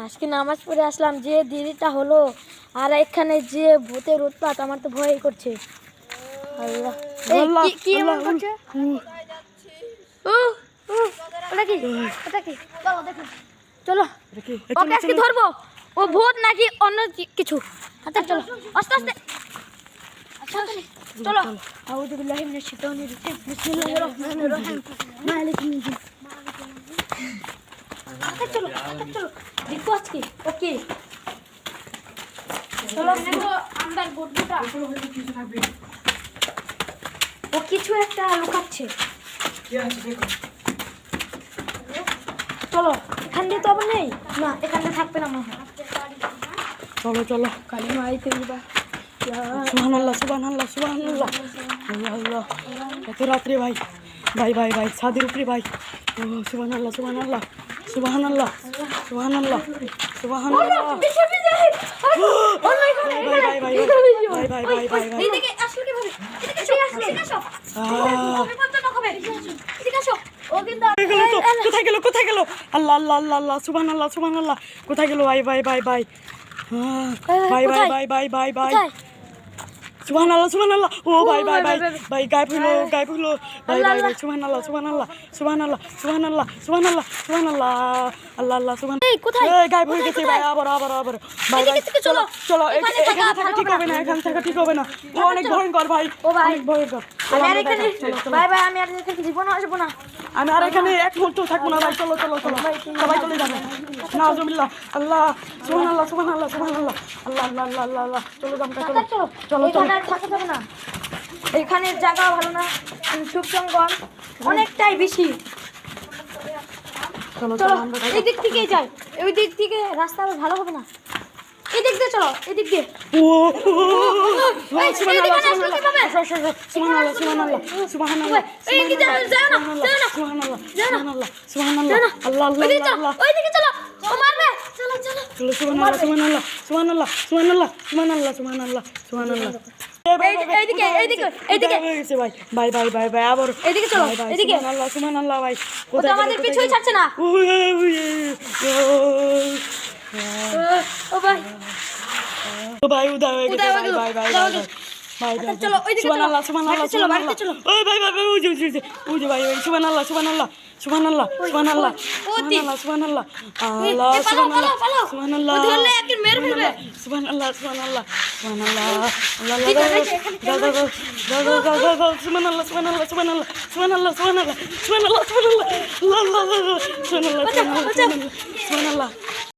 আজকে নামাজ পড়ে আসলাম, যে দেরিটা হলো আর এখানে যে ভূতের উৎপাত, আমার তো ভয় করছে। আল্লাহ, কি এমন করছে? ওটা কি? চলো দেখো, চলো ওকে আজকে ধরবো। ও ভূত নাকি অন্য কিছু? আচ্ছা চলো, আস্তে আস্তে চলো। আউযু বিল্লাহি মিনাশ শাইতানির রাজিম, বিসমিল্লাহির রহমানির রহিম, মালিকিল ইয়উমিদ্দিন। চলো চলো দেখো আজকে। ওকে চলো দেখো আন্দার বড্ডুটা। ও কিছু একটা লুকাচ্ছে। চলো, এখান দিয়ে তো আবার নেই না, এখান দিয়ে থাকবে না মনে হয়। চলো চলো কালিমা আইতে দিবা। সুবহানাল্লাহ সুবহানাল্লাহ সুবহানাল্লাহ। আল্লাহ আল্লাহ, এত রাত্রে ভাই ভাই ভাই ভাই ছাদের উপরে ভাই। ও সুবহানাল্লাহ সুবহানাল্লাহ সুবহানাল্লাহ সুবহানাল্লাহ সুবহানাল্লাহ। ভাই ভাই ভাই ভাই ভাই ভাই ভাই ভাই এইদিকে আসলে কিভাবে? এদিকে আসো। বিপজ্জনক হবে। এদিকে আসো। ও কিন্তু কোথায় গেল কোথায় গেল? আল্লাহ আল্লাহ আল্লাহ আল্লাহ সুবহানাল্লাহ সুবহানাল্লাহ। কোথায় গেল ভাই ভাই ভাই ভাই ভাই ভাই ভাই ভাই ভাই ভাই সুবহানাল্লাহ সুবহানাল্লাহ। ও ভাই ভাই ভাই ভাই গায়েব হইলো ভাই ভাই ভাই সুবহানাল্লাহ সুবহানাল্লাহ সুবহানাল্লাহ সুবহানাল্লাহ সুবহানাল্লাহ সুবহানাল্লাহ। আল্লাহ আল্লাহ সুবহানাল্লাহ। এই কোথায়? গায়েব হয়ে গেছে ভাই, আবার ভাই ভাই চলো চলো, এখানে থাকা ঠিক হবে না, এখানে থাকা ঠিক হবে না। ও অনেক ভয়ঙ্কর ভাই, ও ভাই অনেক ভয়ঙ্কর। আমি আর এখানে ভাই আমি আর এখানে জীবন আসবো না। আমি আর এখানে এক মুহূর্ত থাকবো না ভাই। চলো চলো চলো সবাই চলে যাবে। নাউজুবিল্লাহ। আল্লাহ সুবহানাল্লাহ সুবহানাল্লাহ সুবহানাল্লাহ। আল্লাহ আল্লাহ আল্লাহ আল্লাহ আল্লাহ। চলো জামকা চলো চলো চলো। এখানে আর থাকা যাবে না, এখানে জায়গা ভালো না, সুখ জঙ্গল অনেকটাই বেশি। চলো চলো চলো আমরা এই দিক থেকেই যাই, ওই দিক থেকে রাস্তা আবার ভালো হবে না। এই দিক দিয়ে চলো, এই দিক দিয়ে। ও এই সুবহানাল্লাহ এদিকে আসলে কিভাবে? সুবহানাল্লাহ সুবহানাল্লাহ সুবহানাল্লাহ এই দিকে যাও না, সুবহানাল্লাহ যাও না, সুবহানাল্লাহ সুবহানাল্লাহ। আল্লাহ আল্লাহ ওই দিকে চলো, আল্লাহ। ওই দিকে চলো, ও মারবে। চলো চলো চলো সুবহানাল্লাহ সুবহানাল্লাহ সুবহানাল্লাহ সুবহানাল্লাহ সুবহানাল্লাহ সুবহানাল্লাহ সুবহানাল্লাহ। এইদিকে ভাই ভাই ভাই ভাই ভাই আবার এইদিকে চলো, এইদিকে। সুবহানাল্লাহ সুবহানাল্লাহ ভাই। ও তো আমাদের পিছুই ছাড়ছে না। ও ভাই ভাই উদা হয়ে গেছে ভাই ভাই ভাই ভাই ভাই ভাই চলো ওই দিকে সুবহানাল্লাহ সুবহানাল্লাহ চলো, বাড়িতে চলো। ওই ভাই ভাই উজে ভাই সুবহানাল্লাহ সুবহানাল্লাহ সুবহানাল্লাহ সুবহানাল্লাহ সুবহানাল্লাহ সুবহানাল্লাহ। আল্লাহ সুবহানাল্লাহ সুবহানাল্লাহ। ও ধরলে একে মেরে ফেলবে। সুবহানাল্লাহ সুবহানাল্লাহ সুবহানাল্লাহ। আল্লাহ সুবহানাল্লাহ সুবহানাল্লাহ সুবহানাল্লাহ সুবহানাল্লাহ সুবহানাল্লাহ সুবহানাল্লাহ সুবহানাল্লাহ সুবহানাল্লাহ সুবহানাল্লাহ সুবহানাল্লাহ।